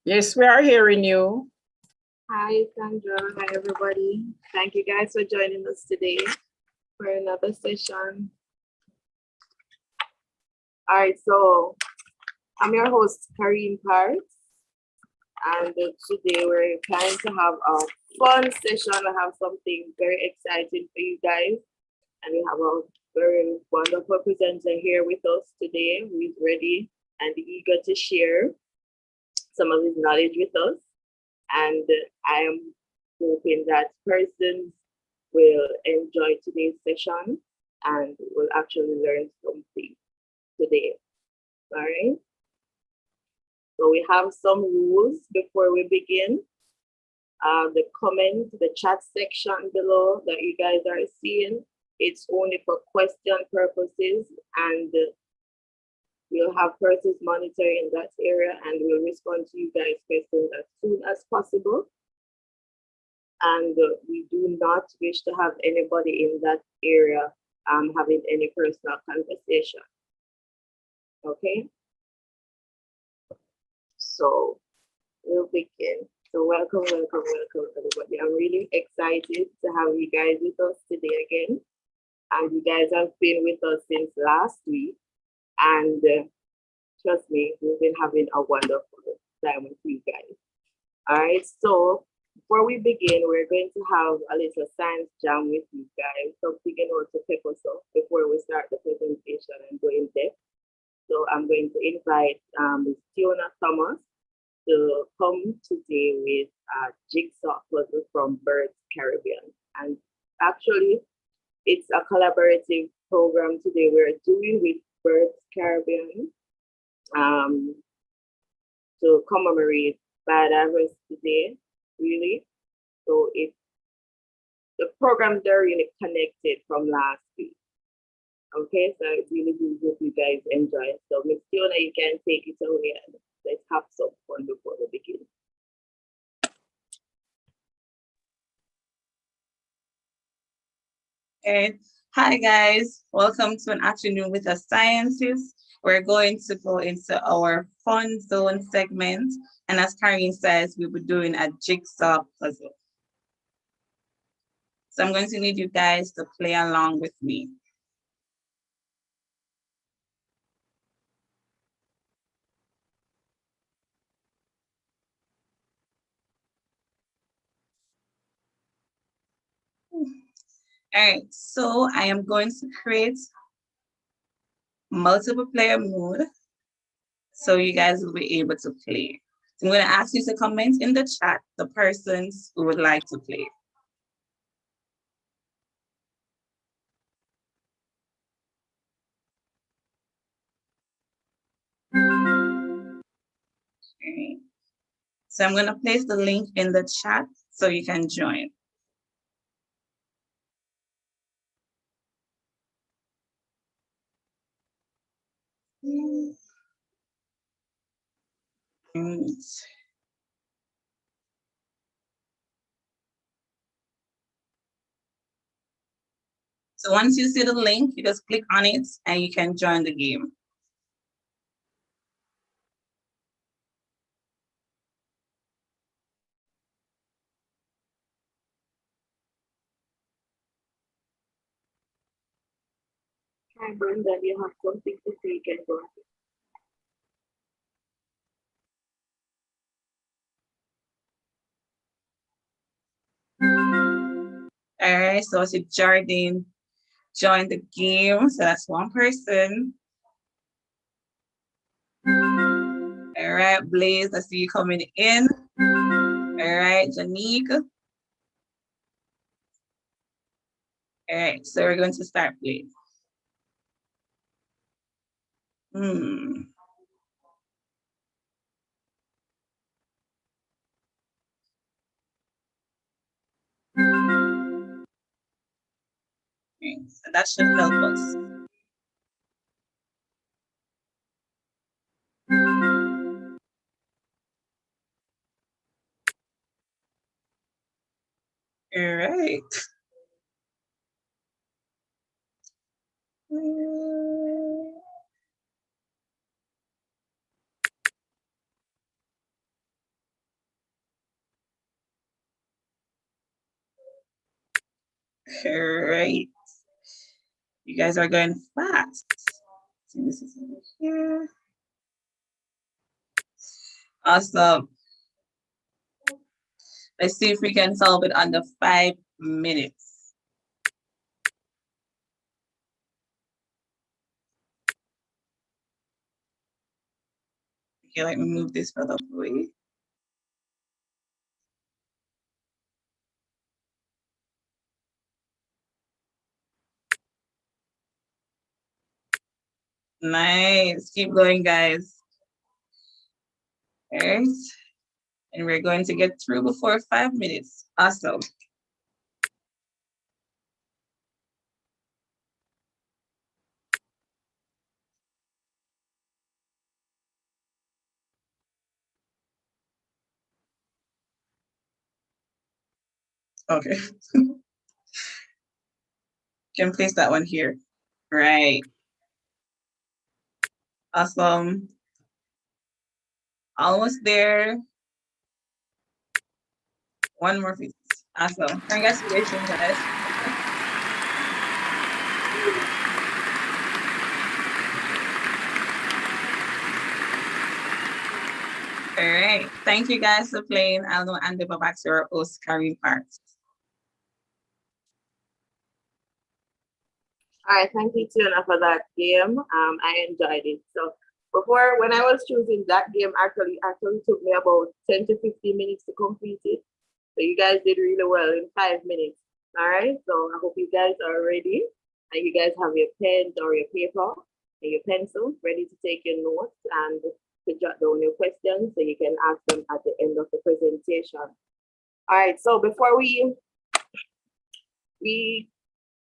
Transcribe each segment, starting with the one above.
Yes, we are hearing you. Hi, Sandra. Hi, everybody. Thank you guys for joining us today for another session. All right, so I'm your host, Kareem Parks, and today we're planning to have a fun session. I have something very exciting for you guys, and we have a very wonderful presenter here with us today who is ready and eager to share some of his knowledge with us. And I am hoping that persons will enjoy today's session and will actually learn something today. All right. So we have some rules before we begin. The chat section below that you guys are seeing, it's only for question purposes, and we'll have persons monitoring that area and we'll respond to you guys' questions as soon as possible. And we do not wish to have anybody in that area having any personal conversation. Okay? So we'll begin. So welcome, everybody. I'm really excited to have you guys with us today again. And you guys have been with us since last week. And trust me, we've been having a wonderful time with you guys. All right, so before we begin, we're going to have a little science jam with you guys, something in order to pick us up before we start the presentation and go in depth. So I'm going to invite Fiona Thomas to come today with a jigsaw puzzle from Birds Caribbean. And actually, it's a collaborative program today we're doing with Birds Caribbean to commemorate Biodiversity Day, really. So the programs are really connected from last week. Okay, so I really do hope you guys enjoy it. So Miss Fiona, you can take it away and let's have some fun before we begin. Okay. Hi guys, welcome to an afternoon with the scientists. We're going to go into our fun zone segment, and as Karen says, we'll be doing a jigsaw puzzle. So I'm going to need you guys to play along with me. All right, so I am going to create multiple player mode so you guys will be able to play. So I'm going to ask you to comment in the chat the persons who would like to play. Okay. So I'm going to place the link in the chat so you can join. So once you see the link, you just click on it and you can join the game. Hi, Brenda, you have something to say, you can go ahead. All right, so I see Jardine joined the game. So that's one person. All right, Blaze, I see you coming in. All right, Janique. All right, so we're going to start, Blaze. Okay, so that should help us. All right. Great. You guys are going fast. So this is over here. Awesome. Let's see if we can solve it under 5 minutes. Okay, let me move this further away. Nice. Keep going, guys. All right. And we're going to get through before 5 minutes. Awesome. Okay. Can place that one here. Right. Awesome. Almost there. One more piece. Awesome. Congratulations, guys. All right. Thank you guys for playing. I'll now hand over back to our host, Karin Parks. All right, thank you, Tiana, for that game. I enjoyed it. So when I was choosing that game, actually took me about 10 to 15 minutes to complete it. So you guys did really well in 5 minutes. All right, so I hope you guys are ready and you guys have your pens or your paper and your pencil ready to take your notes and to jot down your questions so you can ask them at the end of the presentation. All right, so before we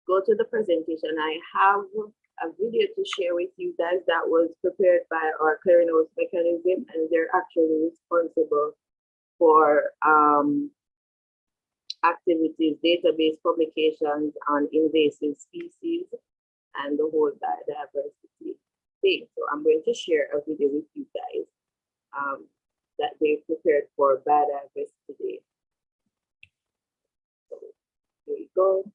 go to the presentation, I have a video to share with you guys that was prepared by our clearinghouse mechanism, and they're actually responsible for activities, database publications on invasive species and the whole biodiversity thing. So I'm going to share a video with you guys that they prepared for biodiversity day. So here we go.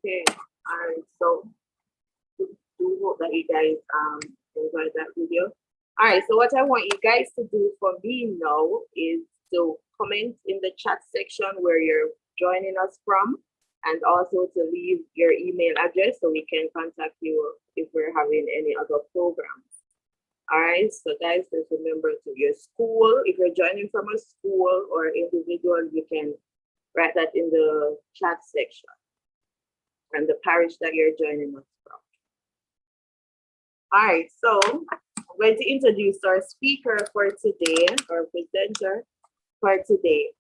Okay, all right, so do hope that you guys enjoyed that video. All right, so what I want you guys to do for me now is to comment in the chat section where you're joining us from, and also to leave your email address so we can contact you if we're having any other programs. All right, so guys, just remember to your school. If you're joining from a school or individual, you can write that in the chat section and the parish that you're joining us from. All right, so I'm going to introduce our speaker for today, our presenter for today.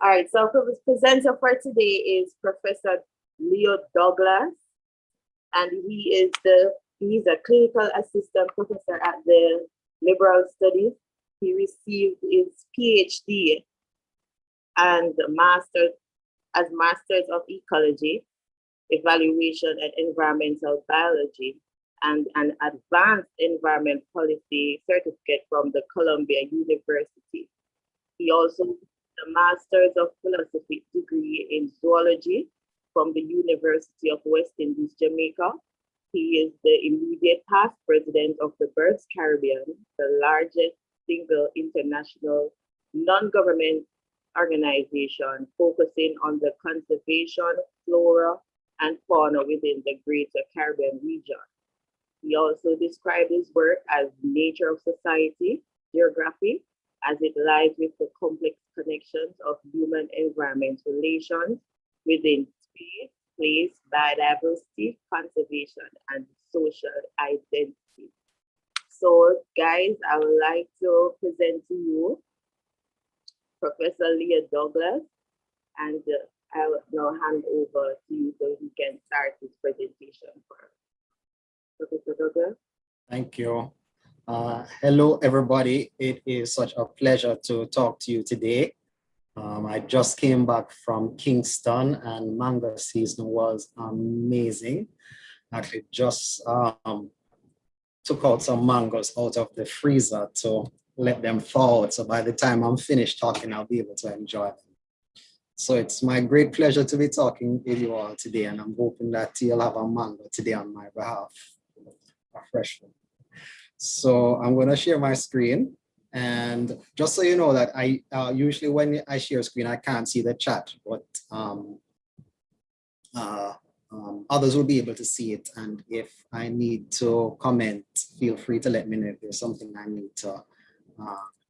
All right, so our presenter for today is Professor Leo Douglas, and he's a clinical assistant professor at the Liberal Studies. He received his PhD and Masters of Ecology, Evaluation and Environmental Biology, and an Advanced Environment Policy certificate from the Columbia University. He also a Masters of Philosophy degree in Zoology from the University of West Indies, Jamaica. He is the immediate past president of the Birds Caribbean, the largest single international non-government organization focusing on the conservation, flora, and fauna within the Greater Caribbean region. He also described his work as nature of society, geography, as it lies with the complex connections of human-environment relations within space, place, biodiversity, conservation, and social identity. So, guys, I would like to present to you Professor Leo Douglas, and I will now hand over to you so he can start his presentation for Professor Douglas. Thank you. Hello, everybody. It is such a pleasure to talk to you today. I just came back from Kingston and mango season was amazing. Actually, just took out some mangoes out of the freezer to let them thaw out. So by the time I'm finished talking, I'll be able to enjoy them. So it's my great pleasure to be talking with you all today, and I'm hoping that you'll have a mango today on my behalf, a fresh one. So I'm going to share my screen, and just so you know that I usually when I share screen, I can't see the chat, but others will be able to see it. And if I need to comment, feel free to let me know if there's something I need to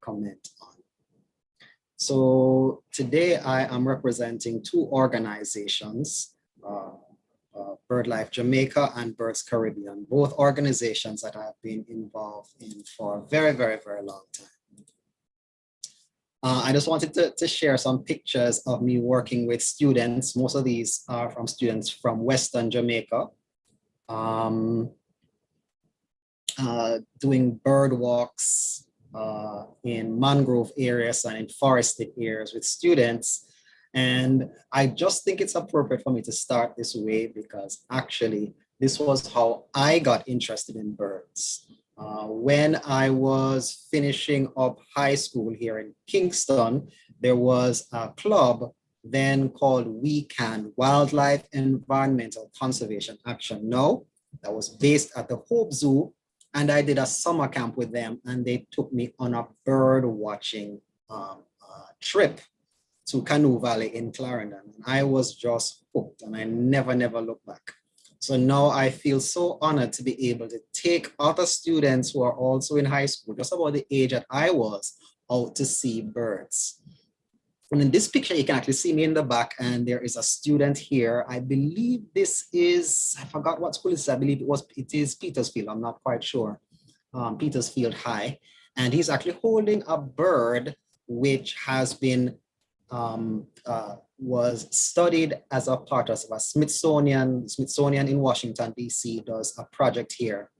comment on. So today I am representing two organizations, BirdLife Jamaica and Birds Caribbean, both organizations that I've been involved in for a very, very, very long time. I just wanted to share some pictures of me working with students. Most of these are from students from Western Jamaica, doing bird walks in mangrove areas and in forested areas with students. And I just think it's appropriate for me to start this way because actually this was how I got interested in birds. When I was finishing up high school here in Kingston, there was a club then called WECAN, Wildlife Environmental Conservation Action Now, that was based at the Hope Zoo. And I did a summer camp with them, and they took me on a bird watching trip to Canoe Valley in Clarendon. And I was just hooked, and I never looked back. So now I feel so honored to be able to take other students who are also in high school, just about the age that I was, out to see birds. And in this picture, you can actually see me in the back, and there is a student here. I believe this is, I forgot what school it is. I believe it is Petersfield. I'm not quite sure. Petersfield High. And he's actually holding a bird which has been, was studied as a part of a Smithsonian in Washington, DC does a project here.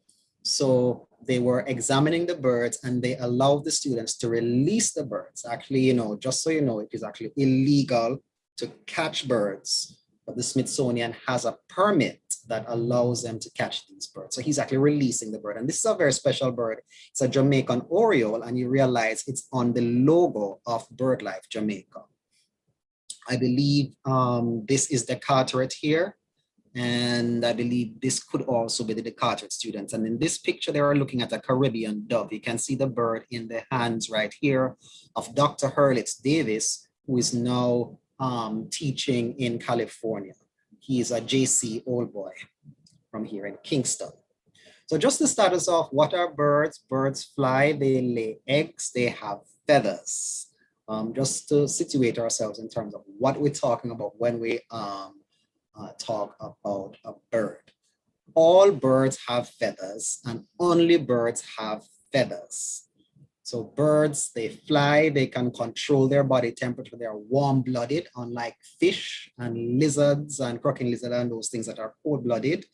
So they were examining the birds and they allowed the students to release the birds. Actually, you know, just so you know, it is actually illegal to catch birds, but the Smithsonian has a permit that allows them to catch these birds. So he's actually releasing the bird. And this is a very special bird. It's a Jamaican oriole, and you realize it's on the logo of BirdLife Jamaica. I believe this is the Carteret here. And I believe this could also be the Carteret students. And in this picture, they are looking at a Caribbean dove. You can see the bird in the hands right here of Dr. Hurlitz Davis, who is now teaching in California. He is a JC old boy from here in Kingston. So just to start us off, what are birds? Birds fly, they lay eggs, they have feathers. Just to situate ourselves in terms of what we're talking about when we talk about a bird. All birds have feathers and only birds have feathers. So birds, they fly, they can control their body temperature. They are warm-blooded, unlike fish and lizards and croaking lizard and those things that are cold-blooded.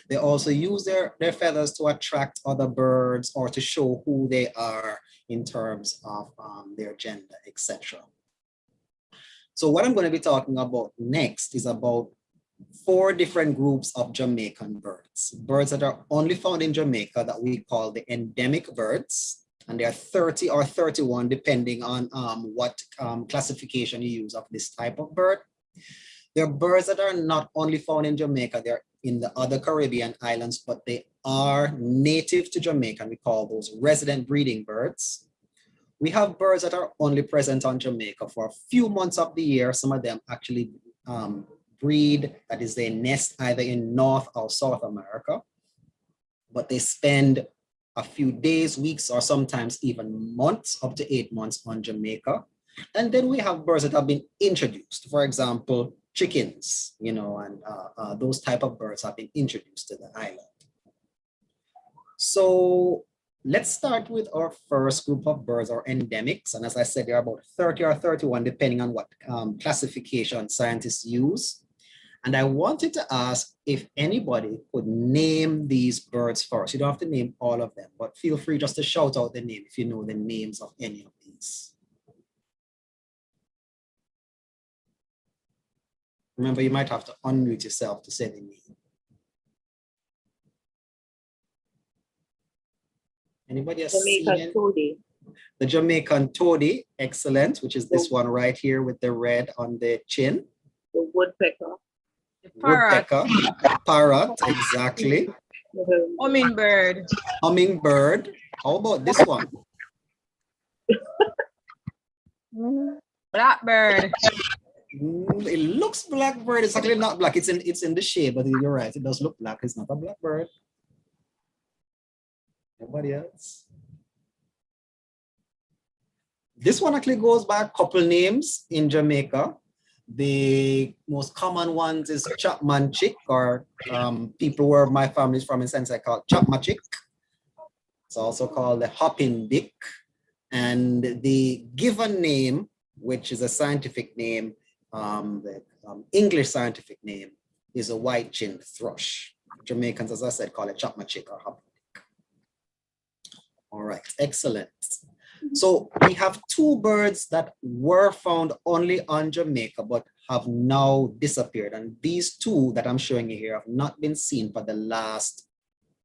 They also use their feathers to attract other birds or to show who they are in terms of their gender, etc. So what I'm going to be talking about next is about 4 different groups of Jamaican birds. Birds that are only found in Jamaica that we call the endemic birds. And there are 30 or 31 depending on what classification you use of this type of bird. There are birds that are not only found in Jamaica, they're in the other Caribbean islands, but they are native to Jamaica, and we call those resident breeding birds. We have birds that are only present on Jamaica for a few months of the year. Some of them actually breed, that is, they nest either in North or South America, but they spend a few days, weeks, or sometimes even months, up to 8 months on Jamaica. And then we have birds that have been introduced. For example, chickens, you know, and those type of birds have been introduced to the island. So let's start with our first group of birds, or endemics. And as I said, there are about 30 or 31, depending on what classification scientists use. And I wanted to ask if anybody could name these birds first. You don't have to name all of them, but feel free just to shout out the name if you know the names of any of these. Remember, you might have to unmute yourself to say the name. Anybody else? Jamaican toady. The Jamaican toady, excellent, which is this one right here with the red on the chin. The woodpecker. Woodpecker, parrot, exactly. Hummingbird. Hummingbird. How about this one? Blackbird. It looks blackbird. It's actually not black. It's in the shade, but you're right. It does look black. It's not a blackbird. Anybody else? This one actually goes by a couple names in Jamaica. The most common ones is Chapman chick, or people where my family is from in sense I call it Chapma chick. It's also called the hopping dick. And the given name, which is a scientific name, the English scientific name, is a white-chinned thrush. Jamaicans, as I said, call it Chapma chick or hopping dick. All right, excellent. So we have 2 birds that were found only on Jamaica, but have now disappeared. And these 2 that I'm showing you here have not been seen for the last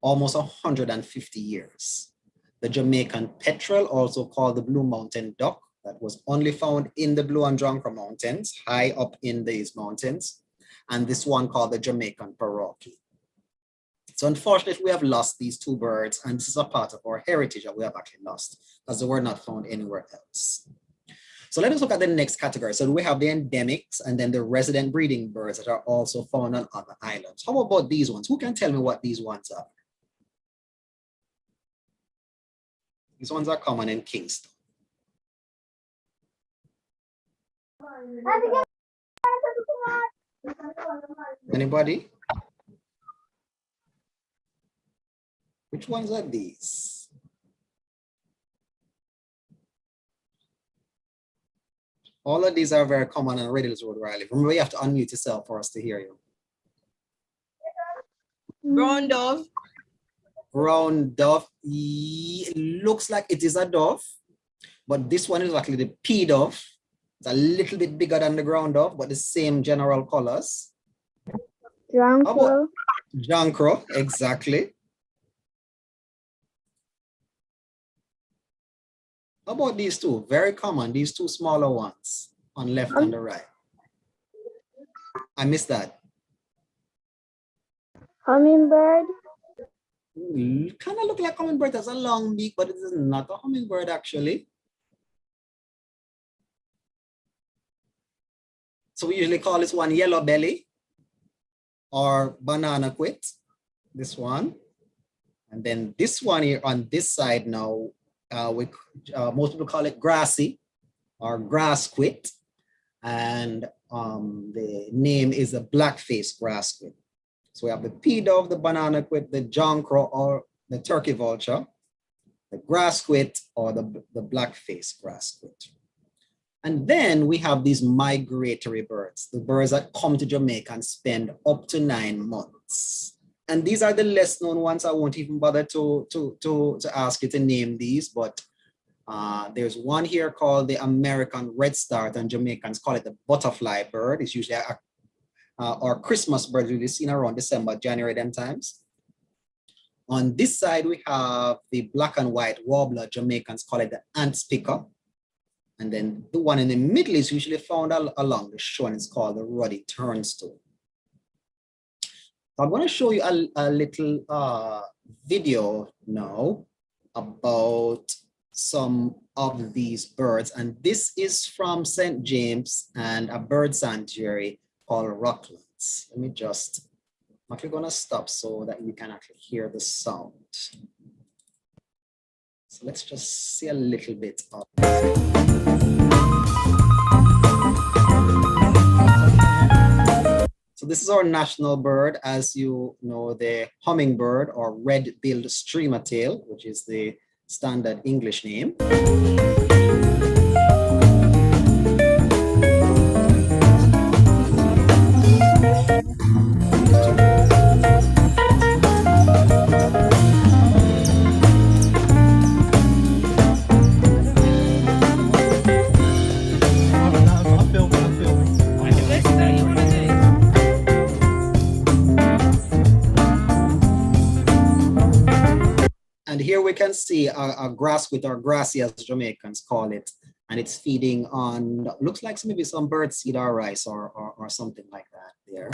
almost 150 years. The Jamaican petrel, also called the Blue Mountain duck, that was only found in the Blue and Jonquera Mountains, high up in these mountains. And this one called the Jamaican paroquet. So unfortunately, we have lost these 2 birds, and this is a part of our heritage that we have actually lost, because they were not found anywhere else. So let us look at the next category. So we have the endemics and then the resident breeding birds that are also found on other islands. How about these ones? Who can tell me what these ones are? These ones are common in Kingston. Anybody? Which ones are these? All of these are very common on Red Hills Road where I live. Remember, you have to unmute yourself for us to hear you. Brown dove. Brown dove. It looks like it is a dove, but this one is actually the pea dove. It's a little bit bigger than the ground dove, but the same general colors. Jonquera. Jonquera, exactly. How about these 2? Very common, these 2 smaller ones on left and the right. I missed that. Hummingbird. Kind of look like hummingbird. Has a long beak, but it is not a hummingbird actually. So we usually call this one yellow belly or banana quit, this one. And then this one here on this side now, most people call it grassy or grass quit. And the name is a black-faced grass quit. So we have the pea dove, the banana quit, the jonquil or the turkey vulture, the grass quit or the black-faced grass quit. And then we have these migratory birds, the birds that come to Jamaica and spend up to 9 months. And these are the less known ones. I won't even bother to ask you to name these, but there's one here called the American redstart, and Jamaicans call it the butterfly bird. It's usually our Christmas bird, really seen around December, January, them times. On this side, we have the black and white warbler. Jamaicans call it the ants picker. And then the one in the middle is usually found along the shore, and it's called the ruddy turnstone. So I'm going to show you a little video now about some of these birds. And this is from St. James and a bird sanctuary called Rocklands. Let me just, I'm actually going to stop so that you can actually hear the sound. So let's just see a little bit of So this is our national bird, as you know, the hummingbird or red-billed streamer-tail, which is the standard English name. And here we can see a grass with our grassy, as Jamaicans call it, and it's feeding on, looks like maybe some bird seed or rice or something like that there.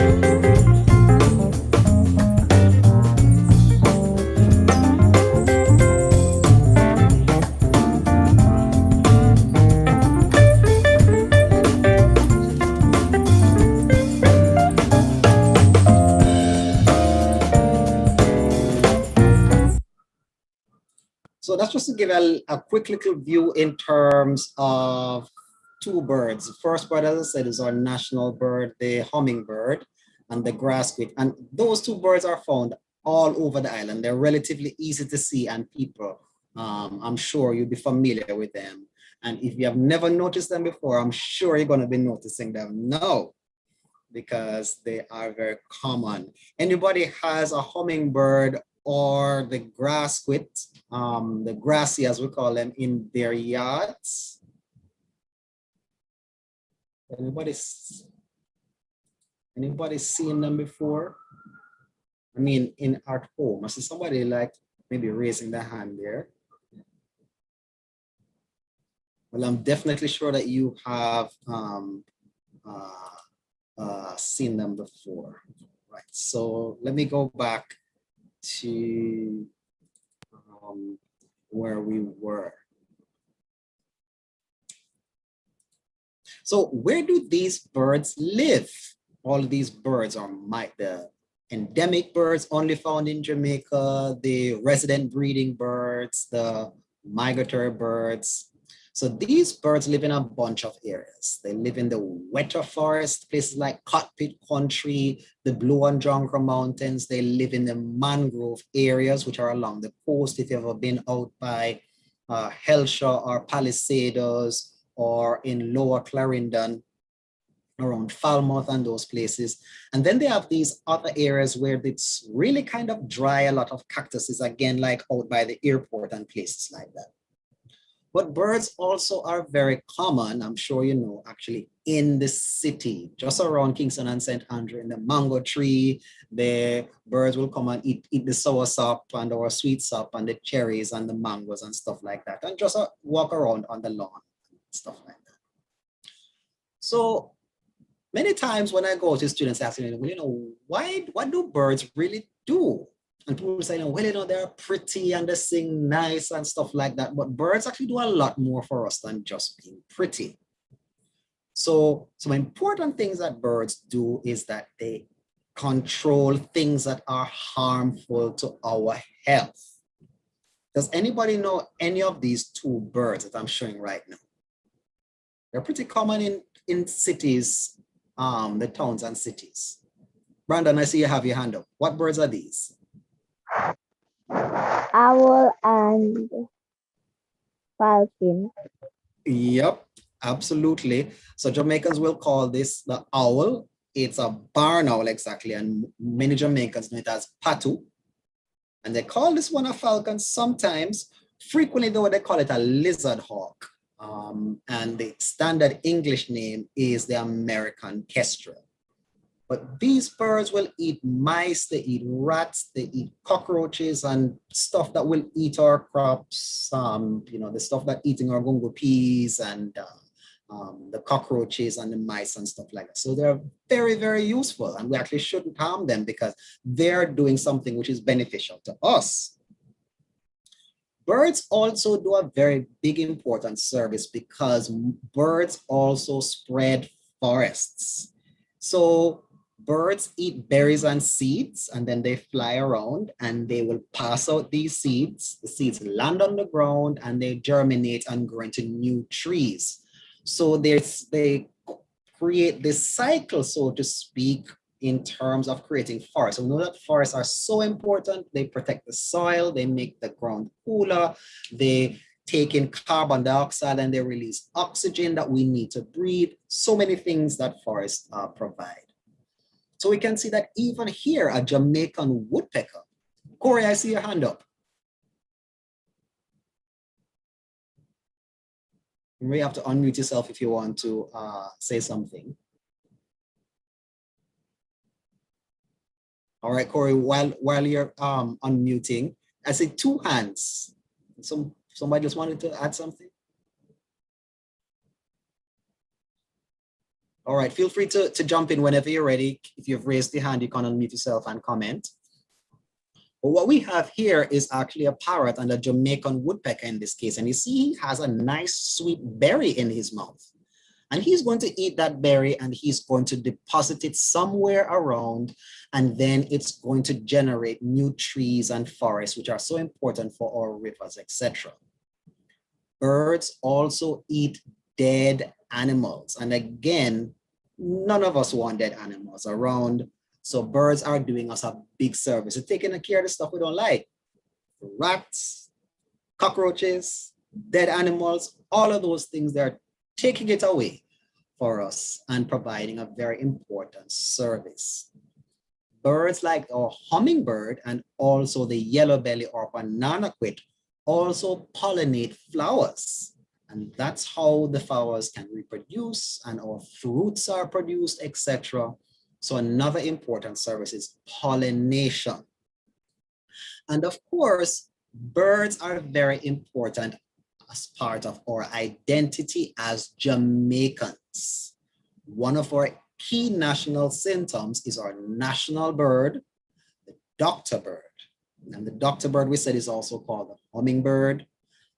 So that's just to give a quick little view in terms of two birds. The first bird, as I said, is our national bird, the hummingbird and the grass quit. And those two birds are found all over the island. They're relatively easy to see, and people, I'm sure you'll be familiar with them. And if you have never noticed them before, I'm sure you're going to be noticing them now, because they are very common. Anybody has a hummingbird or the grass quit, the grassy as we call them, in their yards? Anybody seen them before? I mean, in at home. I see somebody like maybe raising their hand there. Well, I'm definitely sure that you have seen them before. Right, so let me go back to where we were. So where do these birds live? All of these birds are the endemic birds only found in Jamaica, the resident breeding birds, the migratory birds. So these birds live in a bunch of areas. They live in the wetter forest, places like Cockpit Country, the Blue and Jonquil Mountains. They live in the mangrove areas, which are along the coast. If you've ever been out by Hellshaw or Palisadoes or in Lower Clarendon, around Falmouth and those places. And then they have these other areas where it's really kind of dry, a lot of cactuses, again, like out by the airport and places like that. But birds also are very common, I'm sure you know, actually in the city, just around Kingston and St. Andrew, in the mango tree. The birds will come and eat the soursop and our sweet sop and the cherries and the mangoes and stuff like that, and just walk around on the lawn, stuff like that. So Many times when I go to students asking me, well, what do birds really do? And people say, well, they're pretty and they sing nice and stuff like that. But birds actually do a lot more for us than just being pretty. So some important things that birds do is that they control things that are harmful to our health. Does anybody know any of these two birds that I'm showing right now? They're pretty common in cities, the towns and cities. Brandon, I see you have your hand up. What birds are these? Owl and falcon. Yep, absolutely. So Jamaicans will call this the owl. It's a barn owl exactly, and many Jamaicans know it as patu. And they call this one a falcon sometimes. Frequently, though, they call it a lizard hawk. And the standard English name is the American kestrel. But these birds will eat mice, they eat rats, they eat cockroaches and stuff that will eat our crops, the stuff that eating our gungo peas and the cockroaches and the mice and stuff like that. So they're very, very useful, and we actually shouldn't harm them because they're doing something which is beneficial to us. Birds also do a very big important service because birds also spread forests. So birds eat berries and seeds, and then they fly around and they will pass out these seeds. The seeds land on the ground and they germinate and grow into new trees. So they create this cycle, so to speak, in terms of creating forests. So we know that forests are so important. They protect the soil, they make the ground cooler, they take in carbon dioxide and they release oxygen that we need to breathe. So many things that forests provide. So we can see that even here, a Jamaican woodpecker. Corey, I see your hand up. You may have to unmute yourself if you want to say something. All right, Corey, while you're unmuting, I see two hands. Somebody just wanted to add something? All right, feel free to jump in whenever you're ready. If you've raised the hand, you can unmute yourself and comment. But what we have here is actually a parrot and a Jamaican woodpecker in this case. And you see he has a nice sweet berry in his mouth. And he's going to eat that berry and he's going to deposit it somewhere around. And then it's going to generate new trees and forests, which are so important for our rivers, etc. Birds also eat dead animals. And again, none of us want dead animals around. So birds are doing us a big service. They're taking care of the stuff we don't like. Rats, cockroaches, dead animals, all of those things, they're taking it away for us and providing a very important service. Birds like our hummingbird and also the yellow belly or banana quit also pollinate flowers. And that's how the flowers can reproduce and our fruits are produced, etc. So another important service is pollination. And of course, birds are very important as part of our identity as Jamaicans. One of our key national symptoms is our national bird, the doctor bird. And the doctor bird, we said, is also called the hummingbird.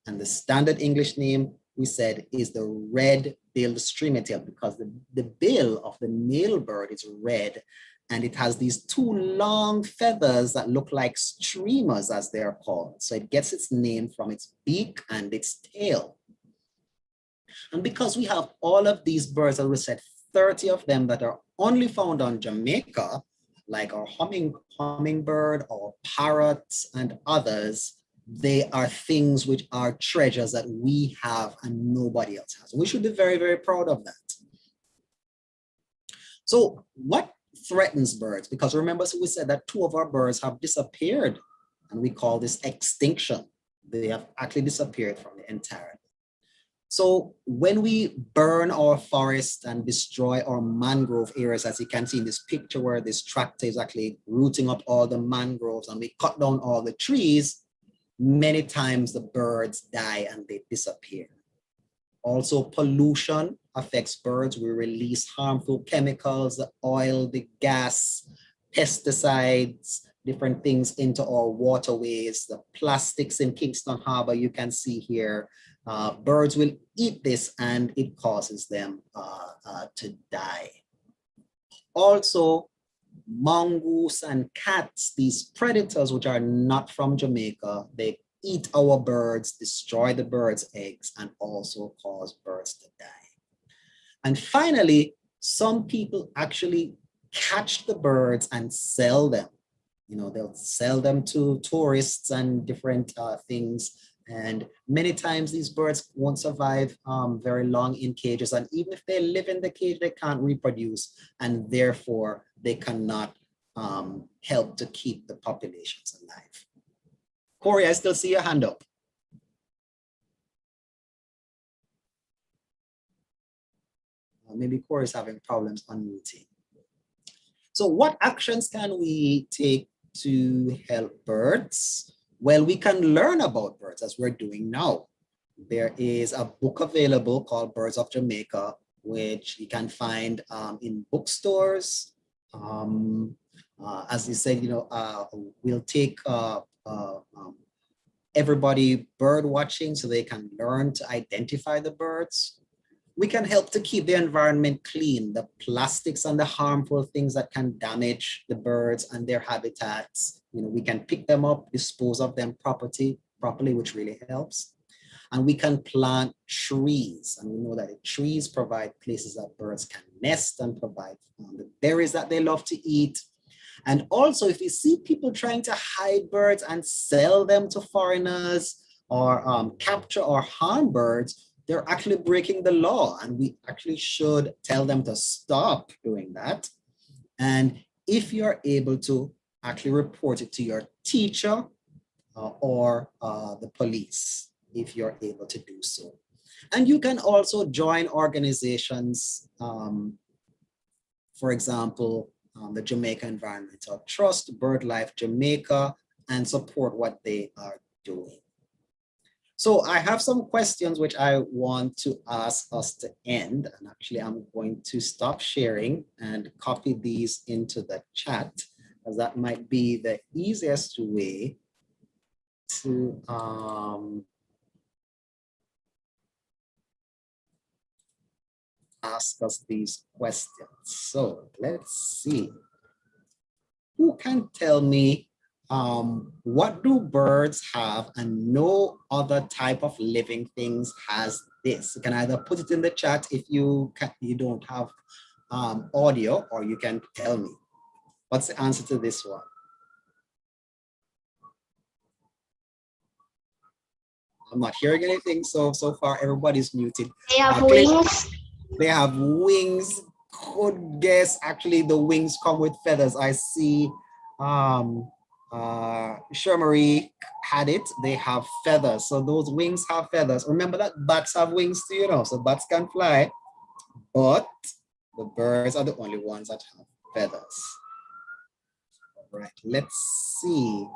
And the standard English name, we said, is the red-billed streamer-tail, because the bill of the male bird is red and it has these two long feathers that look like streamers, as they're called. So it gets its name from its beak and its tail. And because we have all of these birds, as we said, 30 of them that are only found on Jamaica, like our hummingbird, our parrots, and others, they are things which are treasures that we have and nobody else has. We should be very, very proud of that. So what threatens birds? Because remember, so we said that 2 of our birds have disappeared, and we call this extinction. They have actually disappeared from the entire. So when we burn our forest and destroy our mangrove areas, as you can see in this picture where this tractor is actually rooting up all the mangroves and we cut down all the trees, many times the birds die and they disappear. Also, pollution affects birds. We release harmful chemicals, the oil, the gas, pesticides, different things into our waterways, the plastics in Kingston Harbor, you can see here. Birds will eat this and it causes them to die. Also, mongoose and cats, these predators which are not from Jamaica, they eat our birds, destroy the birds' eggs, and also cause birds to die. And finally, some people actually catch the birds and sell them. You know, they'll sell them to tourists and different things. And many times these birds won't survive very long in cages. And even if they live in the cage, they can't reproduce. And therefore, they cannot help to keep the populations alive. Corey, I still see your hand up. Maybe Corey's having problems unmuting. So what actions can we take to help birds? Well, we can learn about birds as we're doing now. There is a book available called Birds of Jamaica, which you can find in bookstores. As you said, you know, we'll take everybody bird watching so they can learn to identify the birds. We can help to keep the environment clean, the plastics and the harmful things that can damage the birds and their habitats. You know, we can pick them up, dispose of them properly, which really helps. And we can plant trees. And we know that the trees provide places that birds can nest and provide the berries that they love to eat. And also, if you see people trying to hide birds and sell them to foreigners or capture or harm birds, they're actually breaking the law, and we actually should tell them to stop doing that. And if you're able to actually report it to your teacher or the police, if you're able to do so. And you can also join organizations, for example, the Jamaica Environmental Trust, BirdLife Jamaica, and support what they are doing. So I have some questions which I want to ask us to end. And actually, I'm going to stop sharing and copy these into the chat, as that might be the easiest way to ask us these questions. So let's see. Who can tell me what do birds have and no other type of living things has this? You can either put it in the chat if you don't have audio, or you can tell me. What's the answer to this one? I'm not hearing anything, so far everybody's muted. They have wings. They have wings. Good guess. Actually, the wings come with feathers. I see Shermarie had it. They have feathers. So those wings have feathers. Remember that bats have wings too, you know, so bats can fly, but the birds are the only ones that have feathers. All right, let's see.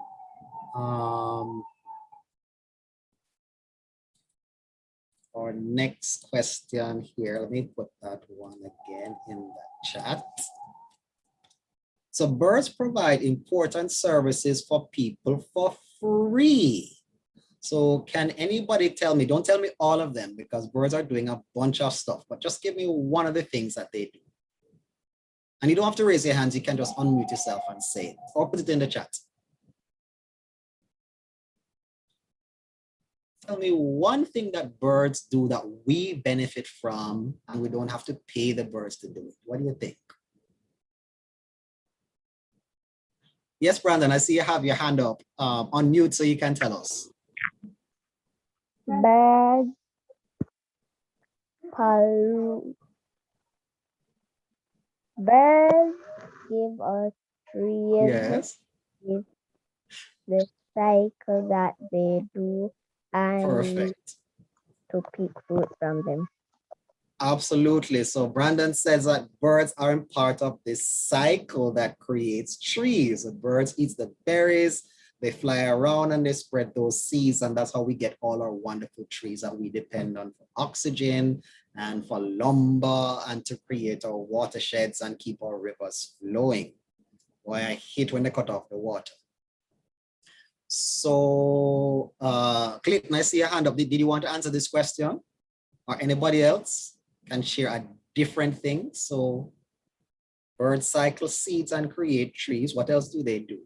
Our next question here, let me put that one again in the chat. So birds provide important services for people for free. So can anybody tell me, don't tell me all of them because birds are doing a bunch of stuff, but just give me one of the things that they do. And you don't have to raise your hands, you can just unmute yourself and say it or put it in the chat. Tell me one thing that birds do that we benefit from and we don't have to pay the birds to do it. What do you think? Yes, Brandon, I see you have your hand up on mute so you can tell us. Birds give us trees. Yes. With the cycle that they do, and Perfect. to pick fruit from them. Absolutely. So Brandon says that birds aren't part of this cycle that creates trees. The birds eat the berries, They fly around and they spread those seeds, and that's how we get all our wonderful trees that we depend on for oxygen and for lumber and to create our watersheds and keep our rivers flowing. Why I hate when they cut off the water. So, Clinton, I see your hand up. Did you want to answer this question? Or anybody else can share a different thing? So, birds cycle seeds and create trees. What else do they do?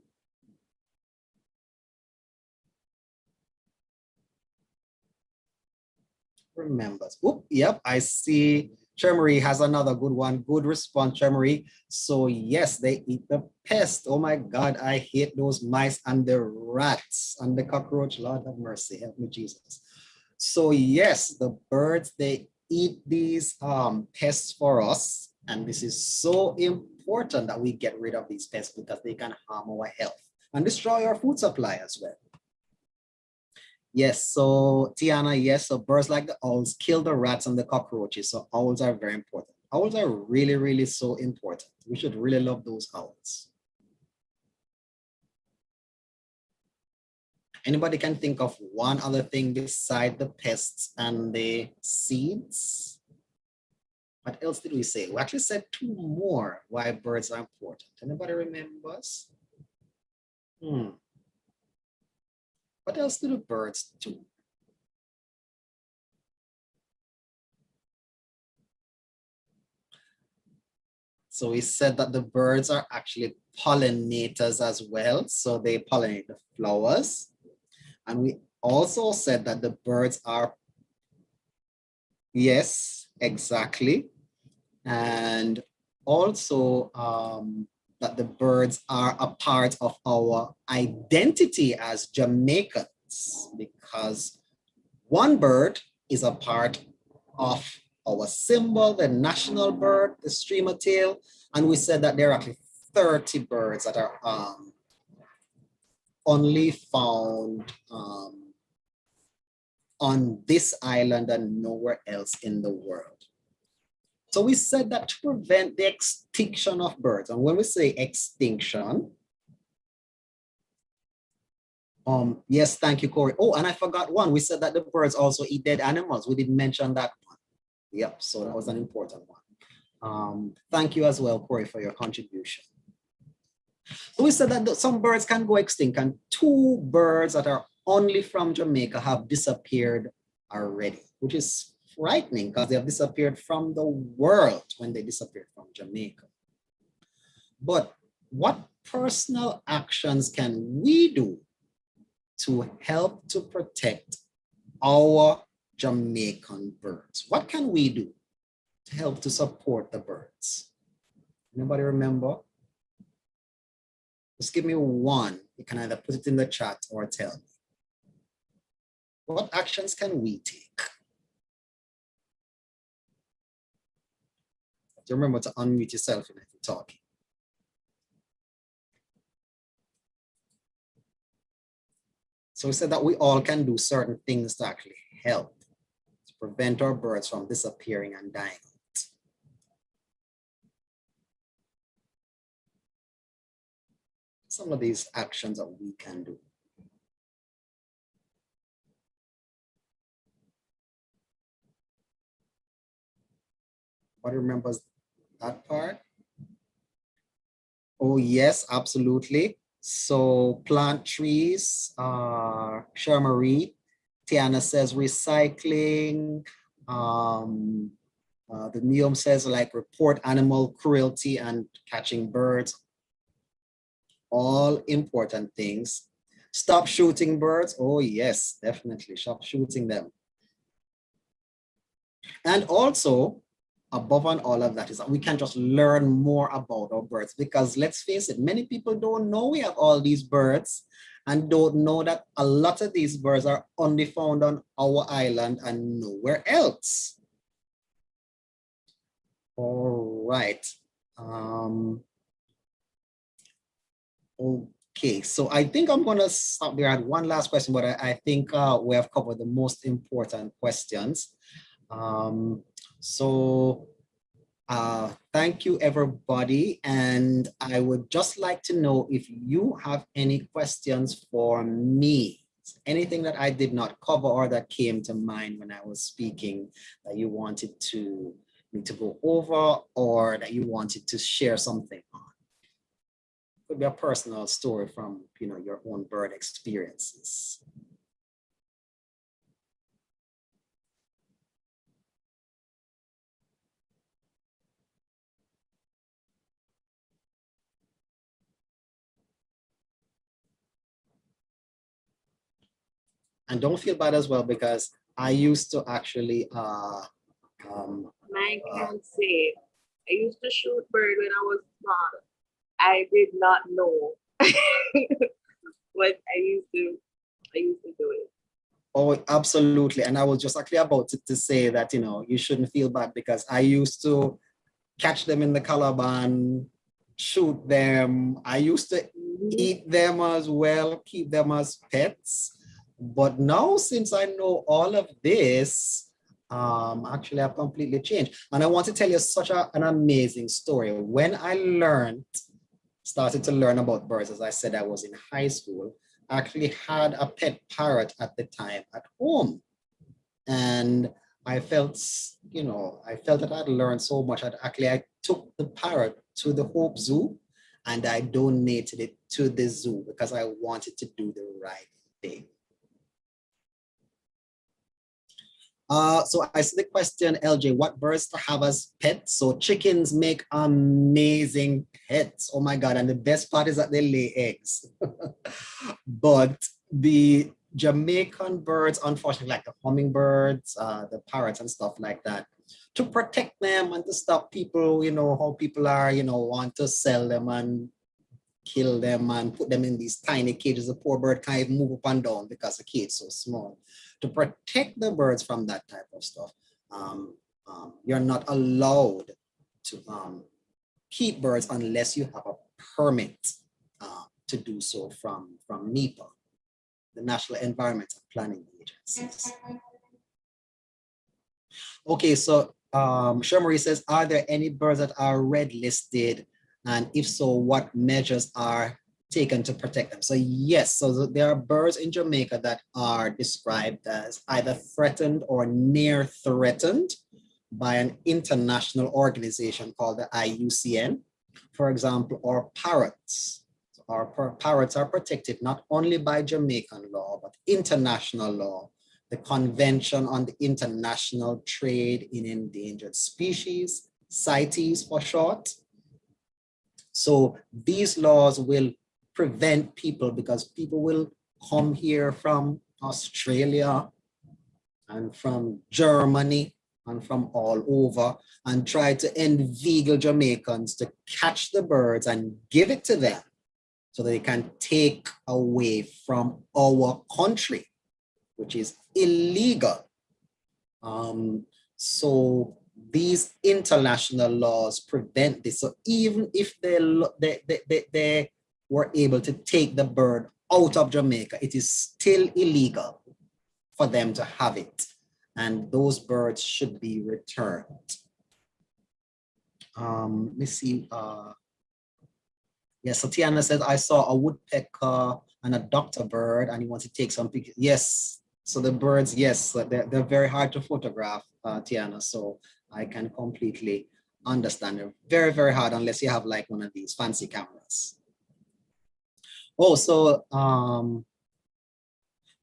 Remembers. Oop, yep, I see Chermarie has another good one. Good response, Chermarie. So yes, they eat the pest. Oh my God, I hate those mice and the rats and the cockroach. Lord have mercy, help me Jesus. So yes, the birds, they eat these pests for us. And this is so important that we get rid of these pests because they can harm our health and destroy our food supply as well. Yes, so Tiana, yes, so birds like the owls kill the rats and the cockroaches. So owls are very important. Owls are really, really so important. We should really love those owls. Anybody can think of one other thing beside the pests and the seeds? What else did we say? We actually said two more why birds are important. Anybody remembers? What else do the birds do? So we said that the birds are actually pollinators as well. So they pollinate the flowers. And we also said that the birds are, yes, exactly. And also that the birds are a part of our identity as Jamaicans, because one bird is a part of our symbol, the national bird, the streamer tail. And we said that there are actually 30 birds that are only found on this island and nowhere else in the world. So we said that to prevent the extinction of birds, and when we say extinction, yes, thank you, Corey. Oh, and I forgot one. We said that the birds also eat dead animals. We didn't mention that one. Yep, so that was an important one. Thank you as well, Corey, for your contribution. So we said that some birds can go extinct, and two birds that are only from Jamaica have disappeared already, which is frightening because they have disappeared from the world when they disappeared from Jamaica. But what personal actions can we do to help to protect our Jamaican birds? What can we do to help to support the birds? Anybody remember? Just give me one. You can either put it in the chat or tell me. What actions can we take? Remember to unmute yourself if you're talking. So we said that we all can do certain things to actually help to prevent our birds from disappearing and dying out. Some of these actions that we can do. What remembers that part? Oh, yes, absolutely. So plant trees, Shermarie. Tiana says recycling. The Neum says like report animal cruelty and catching birds. All important things. Stop shooting birds. Oh, yes, definitely. Stop shooting them. And also, above and all of that is that we can just learn more about our birds, because let's face it, many people don't know we have all these birds and don't know that a lot of these birds are only found on our island and nowhere else. All right. Okay, so I think I'm gonna stop there. I had one last question, but I think we have covered the most important questions. So Thank you, everybody. And I would just like to know if you have any questions for me. Anything that I did not cover or that came to mind when I was speaking that you wanted me to go over, or that you wanted to share something on. Could be a personal story from your own bird experiences. And don't feel bad as well, because I used to actually I can't say. I used to shoot bird when I was small. I did not know. But I used to do it. Oh, absolutely. And I was just actually about to say that, you shouldn't feel bad, because I used to catch them in the calaban, shoot them. I used to eat them as well, keep them as pets. But now, since I know all of this, actually I've completely changed. And I want to tell you such an amazing story. When I started to learn about birds, as I said, I was in high school, I actually had a pet parrot at the time at home. And I felt that I'd learned so much. I took the parrot to the Hope Zoo and I donated it to the zoo because I wanted to do the right thing. So I see the question, LJ, what birds to have as pets? So chickens make amazing pets. Oh my God. And the best part is that they lay eggs. But the Jamaican birds, unfortunately, like the hummingbirds, the parrots and stuff like that, to protect them and to stop people, how people are, want to sell them and kill them and put them in these tiny cages. The poor bird can't even move up and down because the cage is so small. To protect the birds from that type of stuff, you're not allowed to keep birds unless you have a permit to do so from NEPA, the National Environment and Planning Agencies. Okay, so Shermarie says, are there any birds that are red listed? And if so, what measures are taken to protect them? So yes, so there are birds in Jamaica that are described as either threatened or near threatened by an international organization called the IUCN. For example, our parrots. So our parrots are protected not only by Jamaican law, but international law, the Convention on the International Trade in Endangered Species, CITES for short. So these laws will prevent people, because people will come here from Australia and from Germany and from all over and try to inveigle Jamaicans to catch the birds and give it to them so they can take away from our country, which is illegal. So these international laws prevent this. So even if they were able to take the bird out of Jamaica, it is still illegal for them to have it. And those birds should be returned. Let me see. Yes, so Tiana says, I saw a woodpecker and a doctor bird and he wants to take some pictures. Yes, so the birds, yes, they're very hard to photograph, Tiana. So I can completely understand. They're very, very hard unless you have like one of these fancy cameras. Oh, so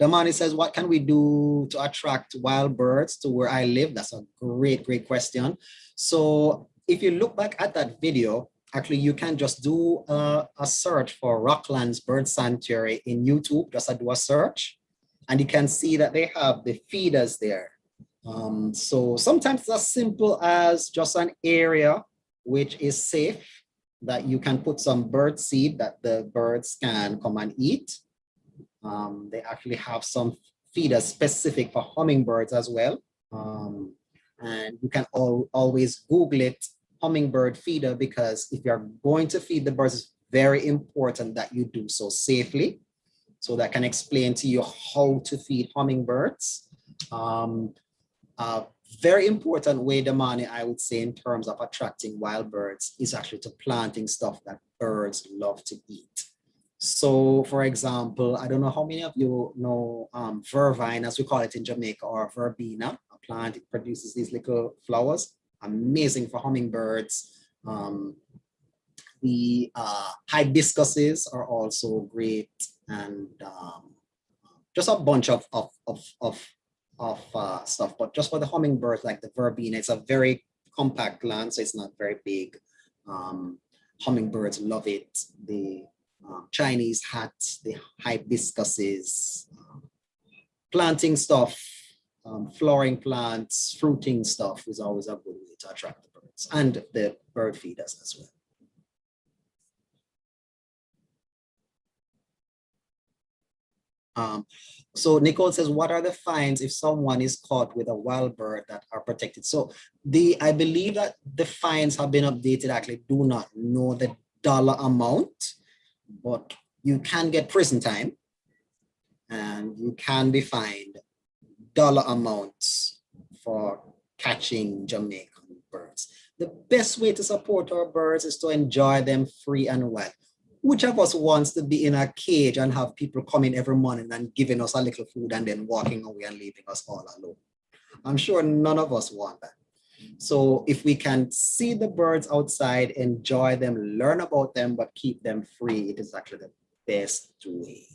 Damani says, what can we do to attract wild birds to where I live? That's a great, great question. So if you look back at that video, actually, you can just do a search for Rocklands Bird Sanctuary in YouTube. Just do a search, and you can see that they have the feeders there. So sometimes it's as simple as just an area which is safe, that you can put some bird seed that the birds can come and eat. They actually have some feeders specific for hummingbirds as well. And you can always Google it, hummingbird feeder, because if you're going to feed the birds, it's very important that you do so safely. So that can explain to you how to feed hummingbirds. very important way, Damani, I would say, in terms of attracting wild birds is actually to planting stuff that birds love to eat. So, for example, I don't know how many of you know vervine, as we call it in Jamaica, or verbena, a plant. It produces these little flowers, amazing for hummingbirds. The hibiscuses are also great, and just a bunch of stuff. But just for the hummingbirds, like the verbena, it's a very compact plant, so it's not very big. Hummingbirds love it. The Chinese hats, the hibiscuses, planting stuff, flowering plants, fruiting stuff is always a good way to attract the birds and the bird feeders as well. So Nicole says, what are the fines if someone is caught with a wild bird that are protected? So I believe that the fines have been updated. Actually, do not know the dollar amount, but you can get prison time and you can be fined dollar amounts for catching Jamaican birds. The best way to support our birds is to enjoy them free and wild. Which of us wants to be in a cage and have people coming every morning and giving us a little food and then walking away and leaving us all alone? I'm sure none of us want that. So if we can see the birds outside, enjoy them, learn about them, but keep them free, it is actually the best way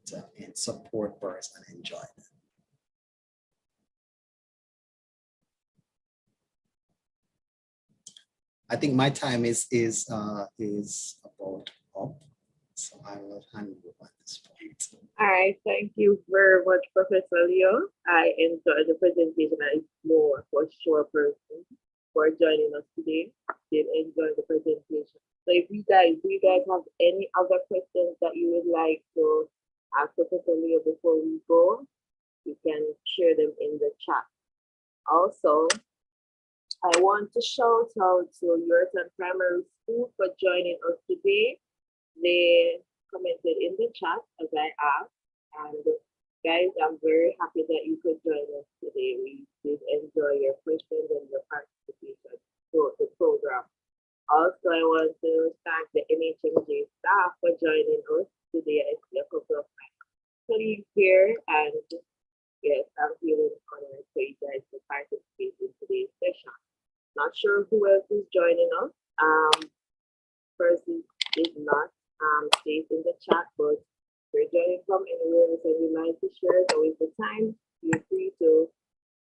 to support birds and enjoy them. I think my time is about up, so I will hand you at this point. All right, thank you very much, Professor Leo. I enjoyed the presentation. I know for sure person for joining us today. Did enjoy the presentation. So if do you guys have any other questions that you would like to ask Professor Leo before we go? You can share them in the chat. Also, I want to shout out to Yurton Primary School for joining us today. They commented in the chat as I asked, and guys, I'm very happy that you could join us today. We did enjoy your questions and your participation throughout the program. Also, I want to thank the NHMJ staff for joining us today. I see a couple of my colleagues here, and yes, I'm feeling honored for you guys to participate in today's session. Not sure who else is joining us. Person did not state in the chat, but if you're joining from anywhere else and you'd like to share, so with the time, feel free to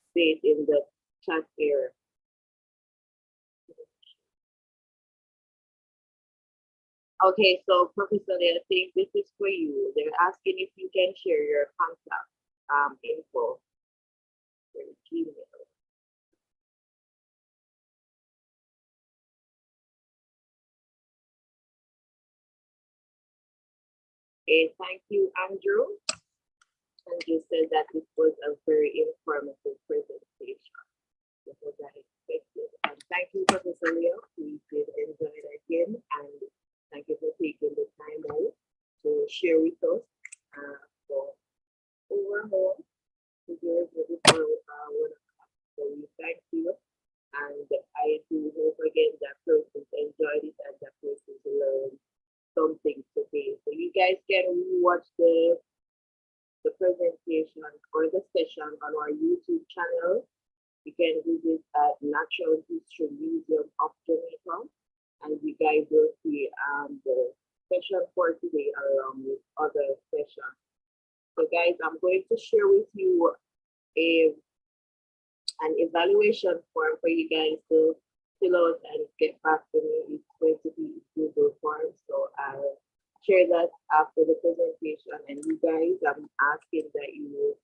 state in the chat area. Okay, so Professor Lee, I think this is for you. They're asking if you can share your contact info, your Gmail. Okay, thank you, Andrew. Andrew said that it was a very informative presentation. This was what I expected. And thank you, Professor Leo. We did enjoy it again, and thank you for taking the time out to share with us for overall figures before 1 o'clock. So we thank you, and I do hope again that persons enjoyed it and that persons learned something today. So you guys can watch the presentation or the session on our YouTube channel. You can visit at Natural History Museum of Jamaica, and you guys will see the session for today along with other sessions. So guys, I'm going to share with you an evaluation form for you guys to fill out and get back to me. It's going to be Google form, so I'll share that after the presentation. And you guys, I'm asking that you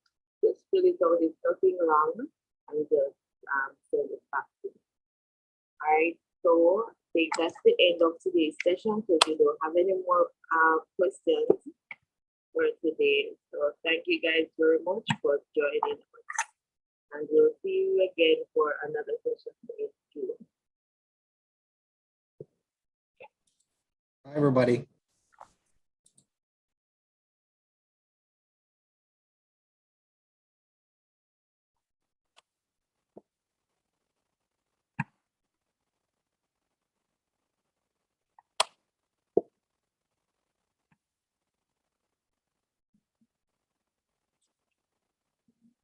just fill it out. It's nothing wrong, and just send it back to me. All right. So I think that's the end of today's session. So we don't have any more questions for today. So thank you guys very much for joining us, and we'll see you again for another session in June. Bye, everybody.